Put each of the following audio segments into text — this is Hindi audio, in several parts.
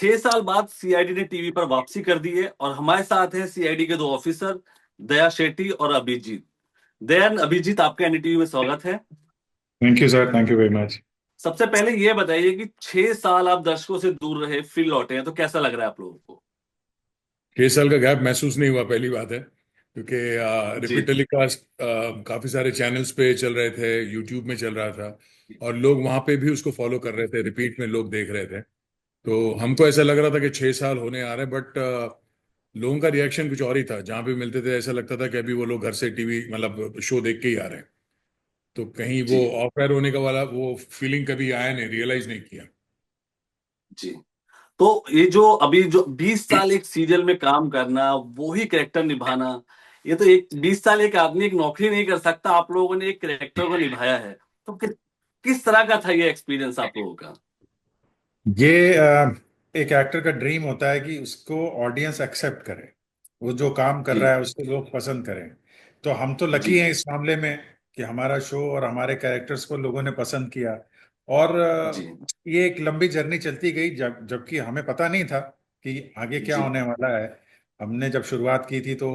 6 साल बाद सीआईडी ने टीवी पर वापसी कर दी है और हमारे साथ हैं सीआईडी के 2 ऑफिसर दया शेट्टी और अभिजीत। दयान, अभिजीत, आपका एनडीटीवी में स्वागत है। Thank you sir, thank you very much. सबसे पहले ये बताइए कि 6 साल आप दर्शकों से दूर रहे, फिर लौटे हैं, तो कैसा लग रहा है आप लोगों को? 6 साल का गैप महसूस नहीं हुआ, पहली बात है, क्योंकि जी। रिपीट टेलीकास्ट काफी सारे चैनल्स पे चल रहे थे, यूट्यूब में चल रहा था और लोग वहां पे भी उसको फॉलो कर रहे थे, रिपीट में लोग देख रहे थे। तो हमको ऐसा लग रहा था कि 6 साल होने आ रहे हैं, बट लोगों का रिएक्शन कुछ और ही था। जहां भी मिलते थे ऐसा लगता था कि अभी वो लोग घर से टीवी मतलब शो देख के ही आ रहे हैं। तो कहीं वो जी। ऑफ एयर होने का वाला वो फीलिंग कभी आया नहीं, रियलाइज नहीं किया। जी। तो ये जो अभी जो 20 साल एक सीरियल में काम करना, वो ही कैरेक्टर निभाना, ये तो एक 20 साल एक आदमी एक नौकरी नहीं कर सकता। आप लोगों ने एक कैरेक्टर को निभाया है, तो किस तरह का था ये एक्सपीरियंस आप लोगों का? ये एक एक्टर का ड्रीम होता है कि उसको ऑडियंस एक्सेप्ट करे, वो जो काम कर रहा जी। है उसको लोग पसंद करें। तो हम तो लकी जी। हैं इस मामले में कि हमारा शो और हमारे कैरेक्टर्स को लोगों ने पसंद किया। और जी। ये एक लंबी जर्नी चलती गई, जबकि हमें पता नहीं था कि आगे क्या जी। होने वाला है। हमने जब शुरुआत की थी तो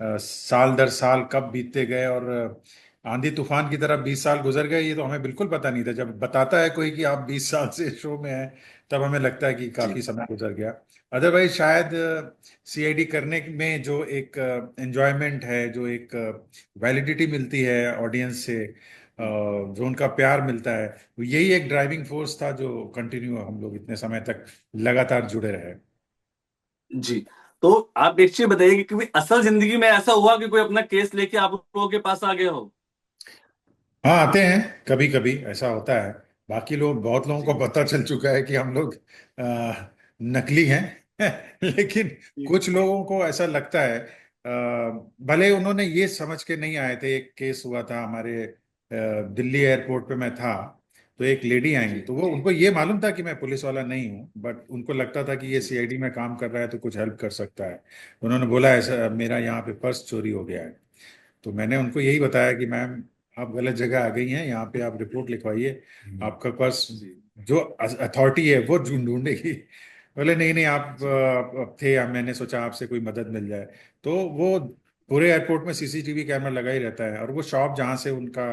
साल दर साल कब बीतते गए और आंधी तूफान की तरह 20 साल गुजर गए, ये तो हमें बिल्कुल पता नहीं था। जब बताता है कोई कि आप 20 साल से शो में हैं, तब हमें लगता है कि जी। काफी समय गुजर गया। अदरवाइज शायद सीआईडी करने में जो एक एंजॉयमेंट है, जो एक वैलिडिटी मिलती है ऑडियंस से, जो उनका प्यार मिलता है, यही एक ड्राइविंग फोर्स था जो कंटिन्यू हम लोग इतने समय तक लगातार जुड़े रहे। जी। तो आप एक चीज बताइए कि कभी असल जिंदगी में ऐसा हुआ कि कोई अपना केस लेके आप लोगों के पास आ गया हो? हाँ, आते हैं, कभी कभी ऐसा होता है। बाकी लोग, बहुत लोगों को जी। पता चल चुका है कि हम लोग नकली हैं। लेकिन जी। कुछ लोगों को ऐसा लगता है, भले उन्होंने ये समझ के नहीं आए थे। एक केस हुआ था हमारे दिल्ली एयरपोर्ट पे मैं था, तो एक लेडी आई, जी। तो वो, उनको ये मालूम था कि मैं पुलिस वाला नहीं हूँ, बट उनको लगता था कि ये जी। सीआईडी में काम कर रहा है तो कुछ हेल्प कर सकता है। उन्होंने बोला ऐसा, मेरा यहाँ पे पर्स चोरी हो गया है। तो मैंने उनको यही बताया कि मैम, आप गलत जगह आ गई हैं, यहाँ पे आप रिपोर्ट लिखवाइए, आपका पर्स जी। जो अथॉरिटी है वो ढूंढेगी। बोले नहीं नहीं, आप थे, मैंने सोचा आपसे कोई मदद मिल जाए। तो वो पूरे एयरपोर्ट में सीसीटीवी कैमरा लगा ही रहता है, और वो शॉप जहाँ से उनका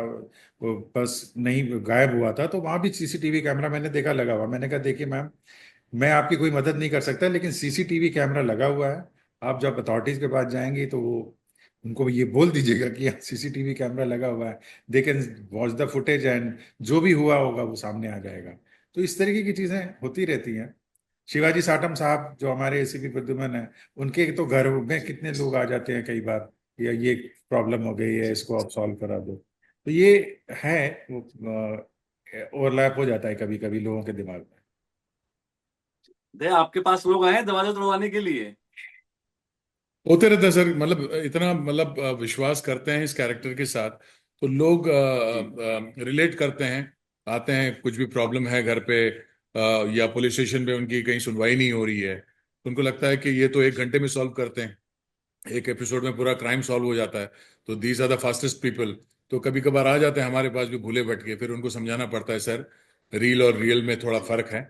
वो पर्स नहीं गायब हुआ था, तो वहाँ भी सीसीटीवी कैमरा मैंने देखा लगा हुआ। मैंने कहा देखिए मैम, मैं आपकी कोई मदद नहीं कर सकता, लेकिन सीसीटीवी कैमरा लगा हुआ है। आप जब अथॉरिटीज के पास जाएंगी तो वो उनको ये बोल दीजिएगा कि सीसीटीवी कैमरा लगा हुआ है, they can watch the footage, and जो भी हुआ होगा वो सामने आ जाएगा। तो इस तरीके की चीजें होती रहती हैं। शिवाजी साटम साहब जो हमारे एसीपी प्रद्युमन है, उनके तो घर में जी। कितने लोग आ जाते हैं कई बार, या ये प्रॉब्लम हो गई है, जी। इसको आप सॉल्व करा दो। तो ये है, वो ओवरलैप हो जाता है कभी कभी लोगों के दिमाग में। दया, आपके पास लोग आए हैं दरवाजा तोड़वाने के लिए? होते रहता है सर, मतलब इतना मतलब विश्वास करते हैं इस कैरेक्टर के साथ, तो लोग जी। रिलेट करते हैं, आते हैं। कुछ भी प्रॉब्लम है घर पे, या पुलिस स्टेशन पे उनकी कहीं सुनवाई नहीं हो रही है, तो उनको लगता है कि ये तो 1 घंटे में सॉल्व करते हैं, एक एपिसोड में पूरा क्राइम सॉल्व हो जाता है। तो these are the fastest people. तो कभी कभार आ जाते हैं हमारे पास भी भूले भटके, फिर उनको समझाना पड़ता है सर, रील और रियल में थोड़ा जी। फर्क है,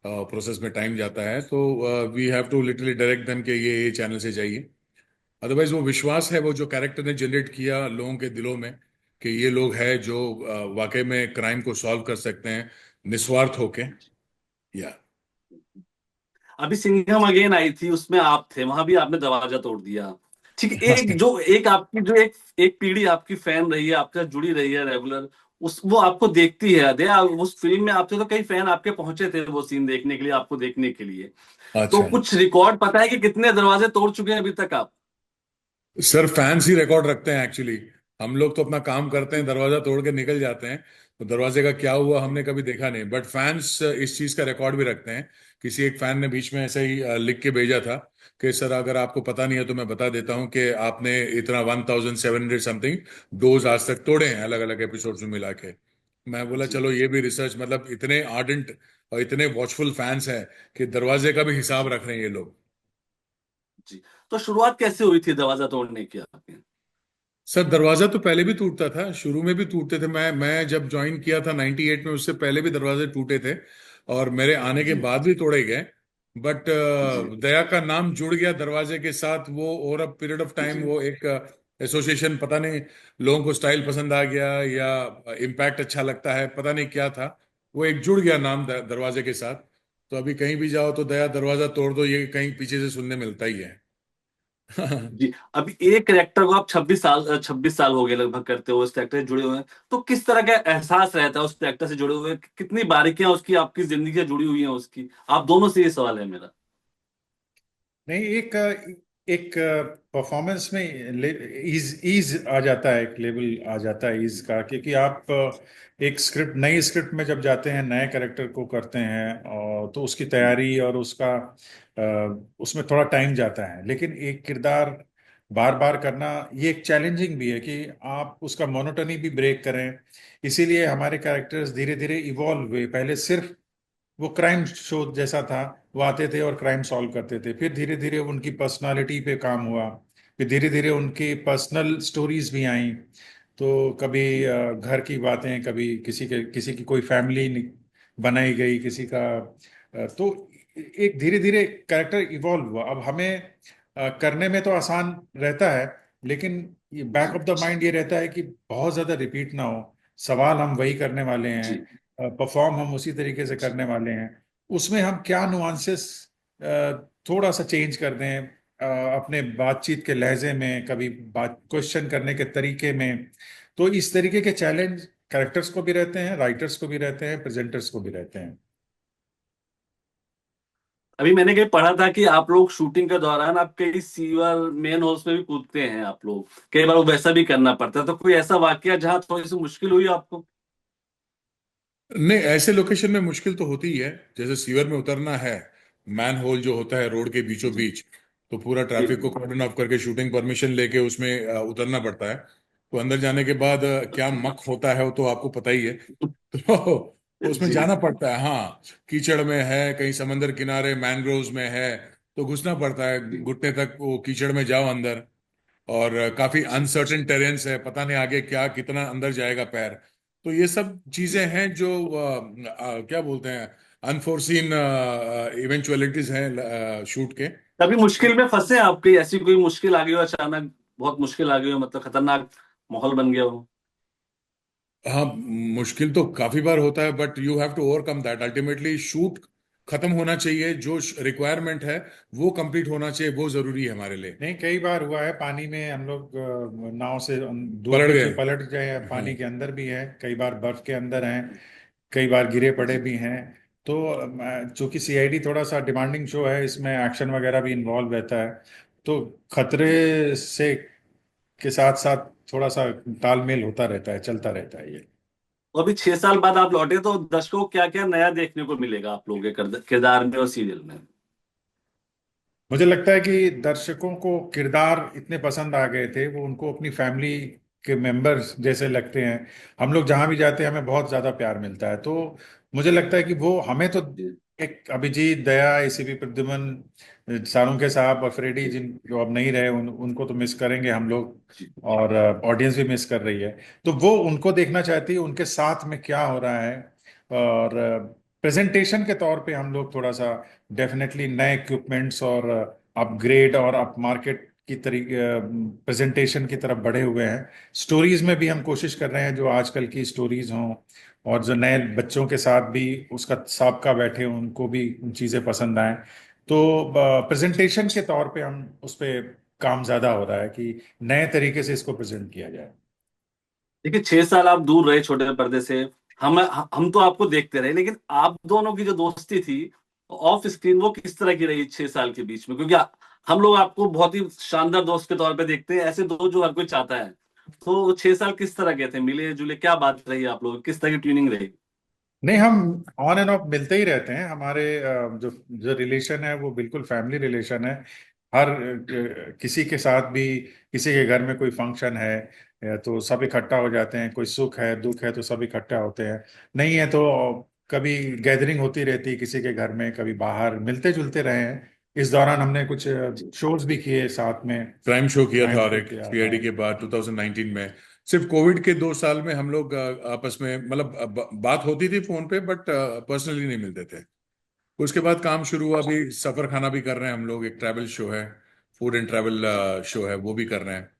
प्रोसेस में टाइम जाता है। तो we have to literally direct them कि ये चैनल से जाइए। अदरवाइज वो विश्वास है, वो जो कैरेक्टर ने जनरेट किया लोगों के दिलों में, कि ये लोग हैं जो वाकई में क्राइम को सॉल्व कर सकते हैं निस्वार्थ होके। या अभी सिंघम अगेन आई थी, उसमें आप थे, वहां भी आपने दरवाजा तोड़ दिया। ठीक है, एक जो एक आपकी जो एक एक पीढ़ी आपकी फैन रही है, आपके साथ जुड़ी रही है रेगुलर, उस वो आपको देखती है। दया, उस फिल्म में आपसे तो कई फैन आपके पहुंचे थे वो सीन देखने के लिए, आपको देखने के लिए। तो अच्छा कुछ रिकॉर्ड पता है कि कितने दरवाजे तोड़ चुके हैं अभी तक आप? सर, फैंस ही रिकॉर्ड रखते हैं एक्चुअली। हम लोग तो अपना काम करते हैं, दरवाजा तोड़ के निकल जाते हैं, तो दरवाजे का क्या हुआ हमने कभी देखा नहीं। बट फैंस इस चीज का रिकॉर्ड भी रखते हैं। किसी एक फैन ने बीच में ऐसे ही लिख के भेजा था कि सर, अगर आपको पता नहीं है तो मैं बता देता हूँ कि आपने इतना 1700 समथिंग डोज आज तक तोड़े हैं अलग अलग एपिसोड्स में मिला के। मैं बोला जी। चलो, ये भी रिसर्च, मतलब इतने आर्डेंट और इतने वॉचफुल फैंस हैं कि दरवाजे का भी हिसाब जी। रख रहे हैं ये लोग। जी। तो शुरुआत कैसे हुई थी दरवाजा तोड़ने की आपकी? सर, दरवाजा तो पहले भी टूटता था, शुरू में भी टूटते थे। मैं जब ज्वाइन किया था 98 में, उससे पहले भी दरवाजे टूटे थे और मेरे आने के जी। बाद भी तोड़े गए। बट जी दया का नाम जुड़ गया दरवाजे के साथ, वो over a period of time जी वो एक एसोसिएशन, पता नहीं लोगों को स्टाइल पसंद आ गया या इम्पैक्ट अच्छा लगता है, पता नहीं क्या था, वो एक जुड़ गया नाम दरवाजे के साथ। तो अभी कहीं भी जाओ तो दया दरवाजा तोड़ दो, ये कहीं पीछे से सुनने मिलता ही है। जी। अभी एक करेक्टर को आप 26 साल हो गए लगभग करते हो, उस करेक्टर से जुड़े हुए हैं, तो किस तरह का एहसास रहता है उस करेक्टर से जुड़े हुए, कितनी बारीकियां उसकी आपकी जिंदगी से जुड़ी हुई हैं उसकी? आप दोनों से ये सवाल है मेरा। नहीं, एक एक परफॉर्मेंस में ईज ईज आ जाता है, एक लेवल आ जाता है ईज का, क्योंकि आप एक स्क्रिप्ट, नई स्क्रिप्ट में जब जाते हैं, नए कैरेक्टर को करते हैं, और तो उसकी तैयारी और उसका उसमें थोड़ा टाइम जाता है। लेकिन एक किरदार बार बार करना ये एक चैलेंजिंग भी है कि आप उसका मोनोटनी भी ब्रेक करें। इसीलिए हमारे कैरेक्टर्स धीरे धीरे इवॉल्व हुए। पहले सिर्फ वो क्राइम शो जैसा था, वो आते थे और क्राइम सॉल्व करते थे। फिर धीरे धीरे उनकी पर्सनालिटी पे काम हुआ, फिर धीरे धीरे उनकी पर्सनल स्टोरीज भी आई। तो कभी घर की बातें, कभी किसी की कोई फैमिली बनाई गई, किसी का तो एक धीरे धीरे कैरेक्टर इवॉल्व हुआ। अब हमें करने में तो आसान रहता है, लेकिन ये बैक जी ऑफ द माइंड ये रहता है कि बहुत ज्यादा रिपीट ना हो। सवाल हम वही करने वाले हैं, जी परफॉर्म हम उसी तरीके से जी। करने वाले हैं। उसमें हम क्या नुआंसेस थोड़ा सा चेंज कर दें, अपने बातचीत के लहजे में, कभी बात क्वेश्चन करने के तरीके में। तो इस तरीके के चैलेंज कैरेक्टर्स को भी रहते हैं, राइटर्स को भी रहते हैं, प्रेजेंटर्स को भी रहते हैं। अभी मैंने कहीं पढ़ा था कि आप लोग शूटिंग के दौरान आप कई सीवर मेन हाउस में भी कूदते हैं, आप लोग कई बार वैसा भी करना पड़ता है, तो कोई ऐसा वाकया जहां थोड़ी सी मुश्किल हुई आपको? नहीं, ऐसे लोकेशन में मुश्किल तो होती ही है। जैसे सीवर में उतरना है, मैन होल जो होता है रोड के बीचों जी बीच, तो पूरा जी ट्रैफिक को कॉर्डन ऑफ करके शूटिंग परमिशन लेके उसमें उतरना पड़ता है। तो अंदर जाने के बाद क्या मक होता है वो तो आपको पता ही है। तो उसमें जी जाना पड़ता है, हाँ। कीचड़ में है, कहीं समंदर किनारे मैनग्रोव्स में है, तो घुसना पड़ता है घुटने तक, वो कीचड़ में जाओ अंदर। और काफी जी अनसर्टेन टेरेंस है, पता नहीं आगे क्या कितना अंदर जाएगा पैर। तो ये सब चीजें हैं जो क्या बोलते हैं, अनफोर्सीन इवेंचुअलिटीज हैं शूट के। कभी तो मुश्किल में फंसे आप? कहीं ऐसी कोई मुश्किल आ गई हो अचानक, बहुत मुश्किल आ गई हो, मतलब खतरनाक माहौल बन गया हो? हाँ, मुश्किल तो काफी बार होता है, but you have to overcome that. Ultimately shoot खत्म होना चाहिए, जो रिक्वायरमेंट है वो कंप्लीट होना चाहिए, वो जरूरी है हमारे लिए। नहीं, कई बार हुआ है पानी में हम लोग नाव से दूर पलट दूर गए। से पलट गए हैं, हाँ पानी के अंदर भी है, कई बार बर्फ के अंदर हैं, कई बार गिरे पड़े जी भी हैं। तो चूंकि सीआईडी थोड़ा सा डिमांडिंग शो है, इसमें एक्शन वगैरह भी इन्वॉल्व रहता है। तो जी। खतरे से के साथ साथ थोड़ा सा तालमेल होता रहता है, चलता रहता है ये। तो अभी 6 साल बाद आप लौटे, तो दर्शकों को क्या क्या नया देखने को मिलेगा आप लोगों के किरदार में और सीरियल में? मुझे लगता है कि दर्शकों को किरदार इतने पसंद आ गए थे, वो उनको अपनी फैमिली के मेंबर्स जैसे लगते हैं। हम लोग जहां भी जाते हैं हमें बहुत ज्यादा प्यार मिलता है। तो मुझे लगता है कि वो हमें तो जी एक अभिजीत, दया, एसीपी प्रद्युमन, सारुंखे साहब और फ्रेडी, जी जिन जो अब नहीं रहे, उनको तो मिस करेंगे हम लोग, जी और ऑडियंस भी मिस कर रही है। तो वो उनको देखना चाहती है, उनके साथ में क्या हो रहा है। और प्रेजेंटेशन के तौर पे हम लोग थोड़ा सा डेफिनेटली नए इक्विपमेंट्स और अपग्रेड और अप मार्केट की तरीके प्रेजेंटेशन की तरफ बढ़े हुए हैं। स्टोरीज में भी हम कोशिश कर रहे हैं जो आजकल की स्टोरीज हों, और जो नए बच्चों के साथ भी उसका साबका बैठे हों, उनको भी चीज़ें पसंद आए। तो प्रेजेंटेशन के तौर पे हम उस पे काम ज़्यादा हो रहा है कि नए तरीके से इसको प्रेजेंट किया जाए। देखिए, 6 साल आप दूर रहे छोटे पर्दे से, हम तो आपको देखते रहे, लेकिन आप दोनों की जो दोस्ती थी ऑफ स्क्रीन, वो किस तरह की रही 6 साल के बीच में? क्योंकि हम लोग आपको बहुत ही शानदार दोस्त के तौर पे देखते हैं, ऐसे दो जो हर कोई चाहता है। तो वो 6 साल किस तरह के थे, मिले जुले, क्या बात रही आप लोग, किस तरह की ट्यूनिंग रही? नहीं, हम ऑन एंड ऑफ मिलते ही रहते हैं। हमारे जो जो रिलेशन है वो बिल्कुल फैमिली रिलेशन है। हर किसी के साथ भी, किसी के घर में कोई फंक्शन है तो सब इकट्ठा हो जाते हैं, कोई सुख है दुख है तो सब इकट्ठा होते हैं। नहीं है तो कभी गैदरिंग होती रहती है किसी के घर में, कभी बाहर मिलते जुलते रहे हैं। इस दौरान हमने कुछ जी शोज भी किए साथ में। क्राइम शो किया था, क्राइम और शो एक किया था। सीआईडी के बाद 2019 में। सिर्फ कोविड के 2 साल में हम लोग आपस में मतलब बात होती थी फोन पे, बट पर्सनली नहीं मिलते थे। उसके बाद काम शुरू हुआ, अभी सफर खाना भी कर रहे हैं हम लोग, एक ट्रैवल शो है, फूड एंड ट्रैवल शो है, वो भी कर रहे हैं।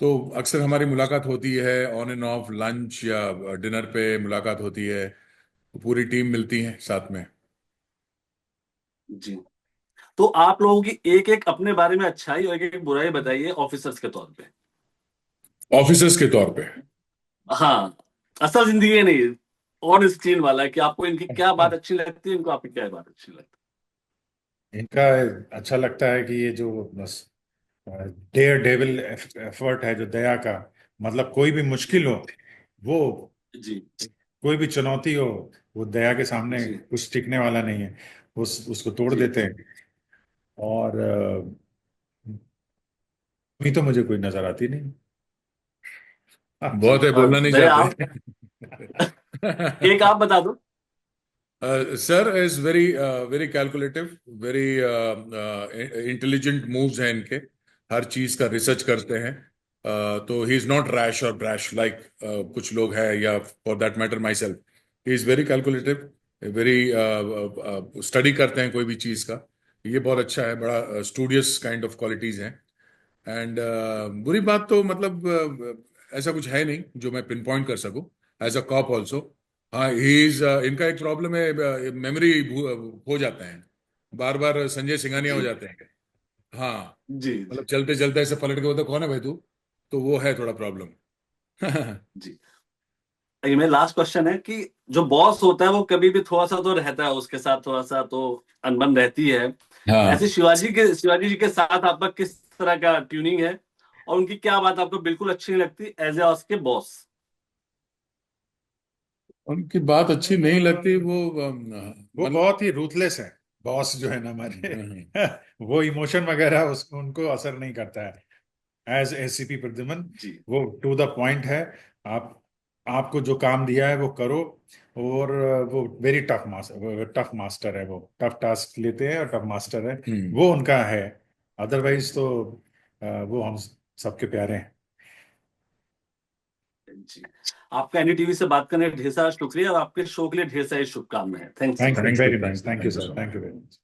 तो अक्सर हमारी मुलाकात होती है ऑन एंड ऑफ, लंच या डिनर पे मुलाकात होती है, तो पूरी टीम मिलती है साथ में। जी। तो आप लोगों की एक एक अपने बारे में अच्छाई और एक एक बुराई बताइए ऑफिसर्स के तौर पे। ऑफिसर्स के तौर पे हाँ, असल जिंदगी नहीं, ऑन स्क्रीन वाला, कि आपको इनकी क्या बात अच्छी लगती है, इनको आपकी क्या बात अच्छी लगती इनका अच्छा लगता है कि ये जो बस डेयर डेविल एफर्ट है जो दया का, मतलब कोई भी मुश्किल हो, वो है। जी। कोई भी चुनौती हो, वो दया के सामने जी। कुछ टिकने वाला नहीं है। उसको तोड़ जी। देते हैं। और अभी तो मुझे कोई नजर आती नहीं। जी। बहुत है, और बोलना नहीं दया आप, चाहते। एक आप बता दो। Sir is very very calculative, very intelligent moves हैं इनके, हर चीज का रिसर्च करते हैं। तो ही इज नॉट रैश और ब्रैश लाइक कुछ लोग हैं, या for that matter my self. He is very calculative, very study करते हैं कोई भी चीज का। ये बहुत अच्छा है, बड़ा स्टूडियस काइंड ऑफ क्वालिटीज हैं। एंड बुरी बात तो मतलब ऐसा कुछ है नहीं जो मैं पिन पॉइंट कर सकूं, एज अ कॉप ऑल्सो। हाँ, ही इज इनका एक प्रॉब्लम है, मेमोरी हो जाते हैं, बार बार संजय सिंघानिया हो जी। जाते हैं। हाँ, जी। मतलब चलते चलते ऐसे पलट के बोलते कौन है भाई तू, तो वो है थोड़ा प्रॉब्लम। जी। ये मेरा लास्ट क्वेश्चन है कि जो बॉस होता है वो कभी भी थोड़ा सा तो रहता है, उसके साथ थोड़ा सा तो अनबन रहती है। ऐसे हाँ, शिवाजी जी के साथ आपका किस तरह का ट्यूनिंग है, और उनकी क्या बात आपको बिल्कुल अच्छी नहीं लगती एज ए उसके बॉस? उनकी बात अच्छी नहीं लगती, वो वो मतलब बहुत ही रूथलेस है, बॉस जो है ना हमारे। वो इमोशन वगैरह उसको उनको असर नहीं करता है। एज एसीपी प्रद्युमन, जी। वो टू द पॉइंट है। आप आपको जो काम दिया है वो करो। और वो वेरी टफ मास्टर है। वो टफ टास्क लेते हैं और टफ मास्टर है। हम्म। वो उनका है। अदरवाइज तो वो हम सबके प्यारे हैं। जी। आपका एनडीटीवी से बात करने का ढेर सारा शुक्रिया, और आपके शो के लिए ढेर सारी शुभकामनाएं। Thanks. Thank you thank you, very much. Thank thank you you sir. So thank you much. Very much.